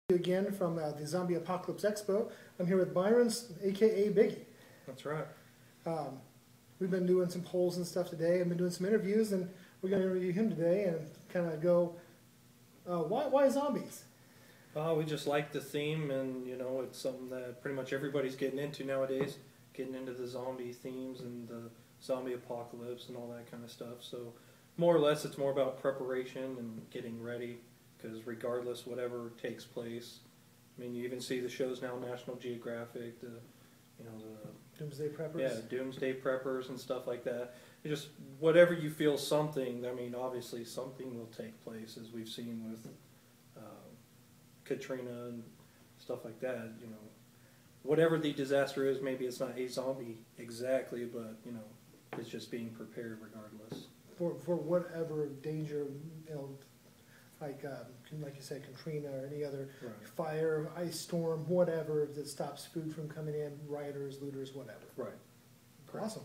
Again from the Zombie Apocalypse Expo. I'm here with Byron, aka Biggie. That's right. We've been doing some polls and stuff today. I've been doing some interviews, and we're going to interview him today and kind of go, why zombies? We just like the theme, and you know, it's something that pretty much everybody's getting into nowadays, getting into the zombie themes and the zombie apocalypse and all that kind of stuff. So more or less, it's more about preparation and getting ready. Because regardless, whatever takes place, I mean, you even see the shows now, National Geographic, the Doomsday Preppers. Yeah, Doomsday Preppers and stuff like that. It just whatever you feel something. I mean, obviously something will take place, as we've seen with Katrina and stuff like that. You know, whatever the disaster is, maybe it's not a zombie exactly, but you know, it's just being prepared regardless. For whatever danger, you know. Like you said, Katrina or any other fire, ice storm, whatever that stops food from coming in, rioters, looters, whatever. Right. Awesome.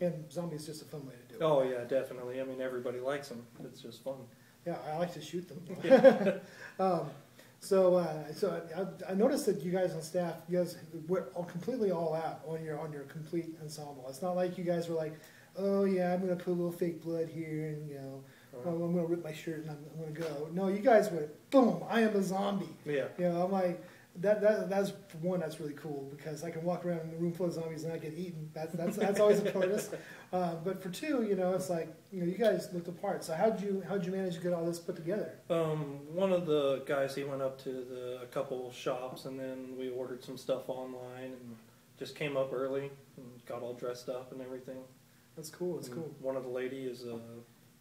And zombies is just a fun way to do it. Oh yeah, definitely. I mean, everybody likes them. It's just fun. Yeah, I like to shoot them. Yeah. So I noticed that you guys on staff, you guys went completely all out on your complete ensemble. It's not like you guys were like, oh yeah, I'm going to put a little fake blood here and you know. I'm going to rip my shirt and I'm going to go. No, you guys went, boom, I am a zombie. Yeah. You know, I'm like, that's one, that's really cool because I can walk around in a room full of zombies and not get eaten. That's always a bonus. But for two, you know, it's like, you know, you guys looked apart. So how'd you manage to get all this put together? One of the guys, he went up to a couple shops and then we ordered some stuff online and just came up early and got all dressed up and everything. That's cool. That's cool. One of the lady is a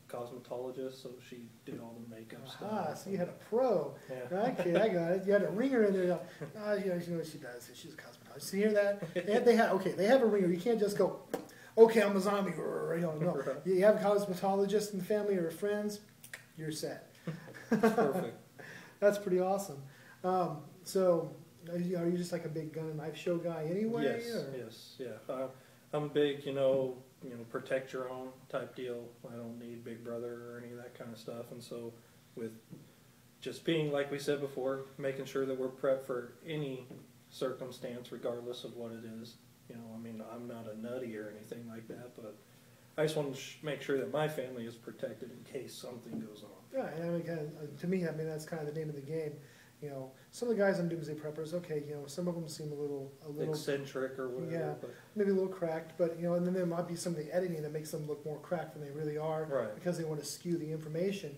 cosmetologist, so she did all the makeup stuff. Ah, so you had a pro. Yeah. Okay, I got it. You had a ringer in there. You know what she does. She's a cosmetologist. So you hear that? They have a ringer. You can't just go, okay, I'm a zombie. You know, no. Right. You have a cosmetologist in the family or friends, you're set. Perfect. That's pretty awesome. So are you just like a big gun and knife show guy anyway? Yes, or? yes, yeah. I'm big, you know, protect your own type deal. I don't need Big Brother or any of that kind of stuff. And so with just being, like we said before, making sure that we're prepped for any circumstance, regardless of what it is. You know, I mean, I'm not a nutty or anything like that, but I just want to make sure that my family is protected in case something goes on. Yeah, and I mean, to me, I mean, that's kind of the name of the game. You know, some of the guys on Doomsday Preppers, okay, you know, some of them seem a little eccentric or whatever. Yeah, but maybe a little cracked, but you know, and then there might be some of the editing that makes them look more cracked than they really are, right, because they want to skew the information.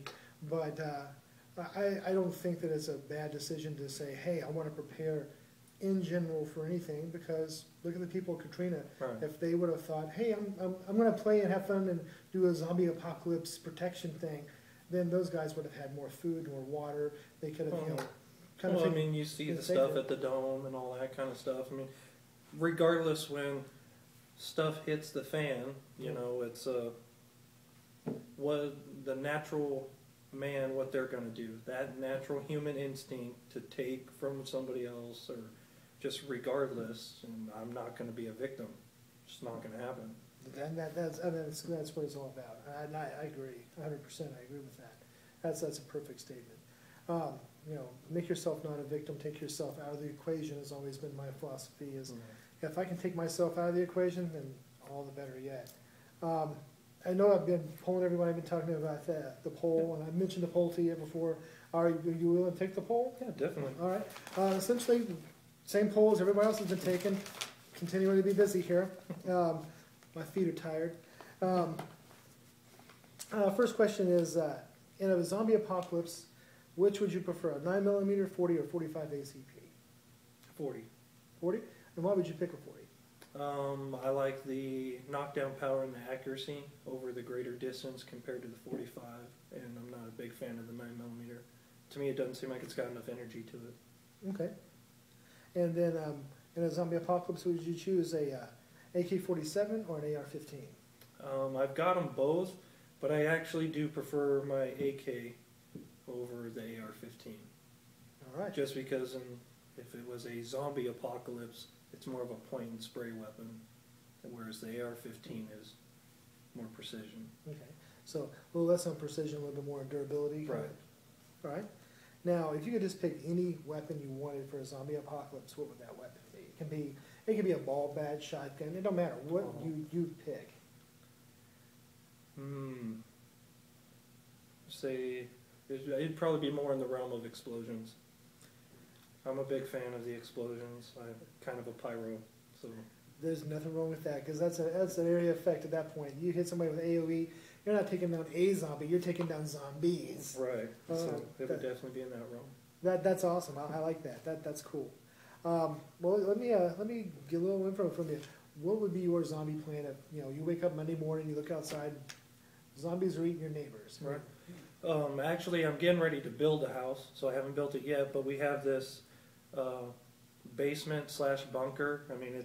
But I don't think that it's a bad decision to say, hey, I want to prepare in general for anything, because look at the people of Katrina. right. If they would have thought, hey, I'm going to play and have fun and do a zombie apocalypse protection thing, then those guys would have had more food, more water. They could have, you know. Well, I mean, you see the stuff at the Dome and all that kind of stuff. I mean, regardless, when stuff hits the fan, you know, it's what the natural man, what they're going to do. That natural human instinct to take from somebody else, or just regardless, and I'm not going to be a victim. It's just not going to happen. That's what it's all about. And I agree, 100%. I agree with that. That's a perfect statement. You know, make yourself not a victim. Take yourself out of the equation has always been my philosophy. Is if I can take myself out of the equation, then all the better yet. I know I've been polling everyone. I've been talking about the poll, and I mentioned the poll to you before. Are you willing to take the poll? Yeah, definitely. All right. Essentially, same poll as everybody else has been taking. Continuing to be busy here. My feet are tired. First question is, in a zombie apocalypse, which would you prefer, a 9mm, 40, or 45 ACP? 40. 40? And why would you pick a 40? I like the knockdown power and the accuracy over the greater distance compared to the 45, and I'm not a big fan of the 9mm. To me, it doesn't seem like it's got enough energy to it. Okay. And then in a zombie apocalypse, would you choose a AK-47 or an AR-15? I've got them both, but I actually do prefer my AK over the AR-15. All right. Just because if it was a zombie apocalypse, it's more of a point and spray weapon, whereas the AR-15 is more precision. Okay. So a little less on precision, a little bit more on durability. Right. All right. Now, if you could just pick any weapon you wanted for a zombie apocalypse, what would that weapon be? It can be a ball, bat, shotgun. It don't matter what you pick. Say it'd probably be more in the realm of explosions. I'm a big fan of the explosions. I'm kind of a pyro, so. There's nothing wrong with that, because that's an area effect at that point. You hit somebody with AoE, you're not taking down a zombie, you're taking down zombies. Right. So it would definitely be in that realm. That's awesome. I like that. That's cool. Well, let me get a little info from you. What would be your zombie plan if you wake up Monday morning, you look outside, zombies are eating your neighbors? Right. Actually, I'm getting ready to build a house, so I haven't built it yet. But we have this basement/bunker. I mean,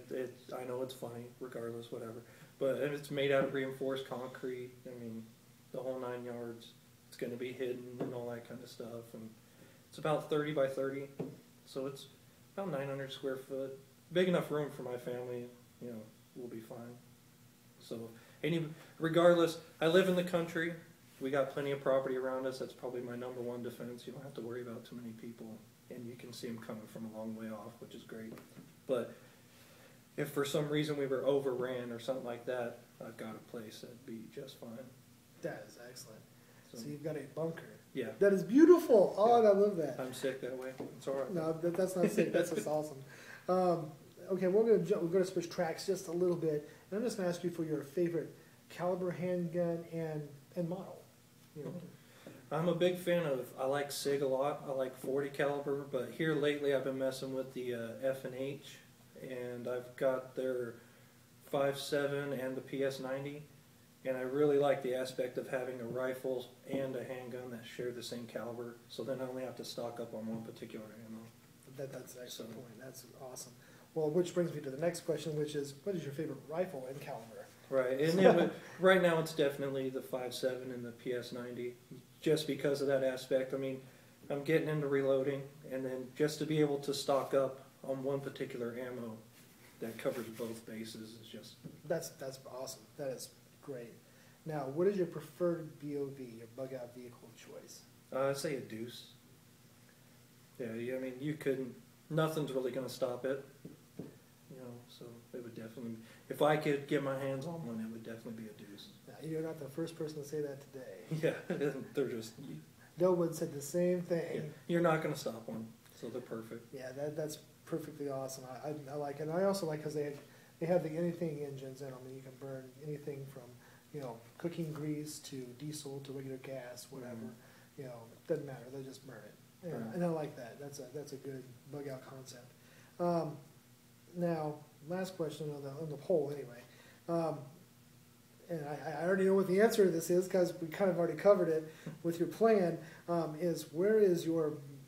I know it's funny, regardless, whatever. But it's made out of reinforced concrete. I mean, the whole 9 yards. It's going to be hidden and all that kind of stuff. And it's about 30 by 30, so it's about 900 square foot. Big enough room for my family. We'll be fine. So, regardless, I live in the country. We got plenty of property around us. That's probably my #1 defense. You don't have to worry about too many people, and you can see them coming from a long way off, which is great. But if for some reason we were overran or something like that, I've got a place that'd be just fine. That is excellent. So you've got a bunker. Yeah. That is beautiful. Oh, yeah. I love that. I'm sick that way. It's all right. No, that's not sick. That's just awesome. Okay, we're going to switch tracks just a little bit, and I'm just going to ask you for your favorite caliber handgun and model. I'm a big fan of. I like SIG a lot. I like 40 caliber, but here lately I've been messing with the F&H, and I've got their 5.7 and the PS90. And I really like the aspect of having a rifle and a handgun that share the same caliber, so then I only have to stock up on one particular ammo. That's an excellent point. That's awesome. Well, which brings me to the next question, which is, what is your favorite rifle and caliber? Right, and right now it's definitely the 5.7 and the PS90, just because of that aspect. I mean, I'm getting into reloading, and then just to be able to stock up on one particular ammo that covers both bases is just... That's awesome. That is great. Now, what is your preferred BOV, your bug-out vehicle of choice? I'd say a Deuce. Yeah, I mean, nothing's really going to stop it. So it would definitely, if I could get my hands on one, it would definitely be a Deuce. Now, you're not the first person to say that today. Yeah, they're just... No one said the same thing. Yeah, you're not going to stop one, so they're perfect. Yeah, that's perfectly awesome. I like it. And I also like because they have the anything engines in them, and you can burn anything from cooking grease to diesel to regular gas, whatever. It doesn't matter. They just burn it, and I like that. That's a good bug out concept. Now, last question on the poll anyway. And I already know what the answer to this is because we kind of already covered it with your plan. What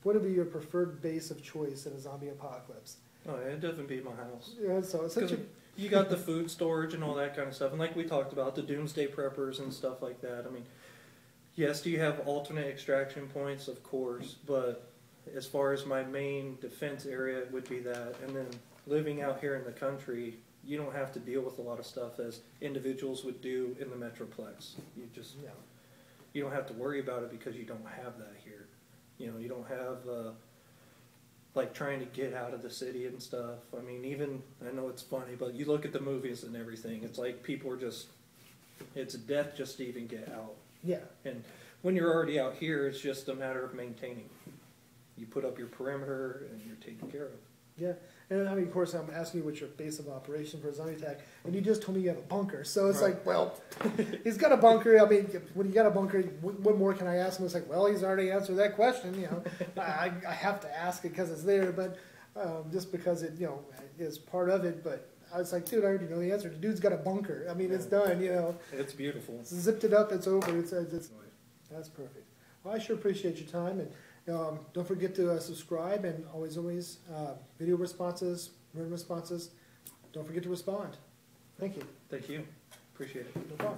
would be your preferred base of choice in a zombie apocalypse? Oh, yeah, it'd definitely be my house. Yeah, so it's you got the food storage and all that kind of stuff, and like we talked about, the doomsday preppers and stuff like that. I mean, yes, do you have alternate extraction points? Of course, but as far as my main defense area would be that, and then living out here in the country, you don't have to deal with a lot of stuff as individuals would do in the Metroplex. You don't have to worry about it because you don't have that here. You don't have like trying to get out of the city and stuff. I mean, I know it's funny, but you look at the movies and everything, it's like people are it's death just to even get out. Yeah. And when you're already out here, it's just a matter of maintaining. You put up your perimeter and you're taken care of. Yeah, and I mean, of course, I'm asking you what's your base of operation for a zombie attack, and you just told me you have a bunker. So it's like, well, he's got a bunker. I mean, when you got a bunker, what more can I ask him? It's like, well, he's already answered that question. I have to ask it because it's there, but just because it, is part of it. But I was like, dude, I already know the answer. The dude's got a bunker. I mean, it's done. It's beautiful. Zipped it up. It's over. It's that's perfect. Well, I sure appreciate your time and. Don't forget to subscribe, and always video responses, written responses. Don't forget to respond. Thank you. Thank you. Appreciate it. No problem.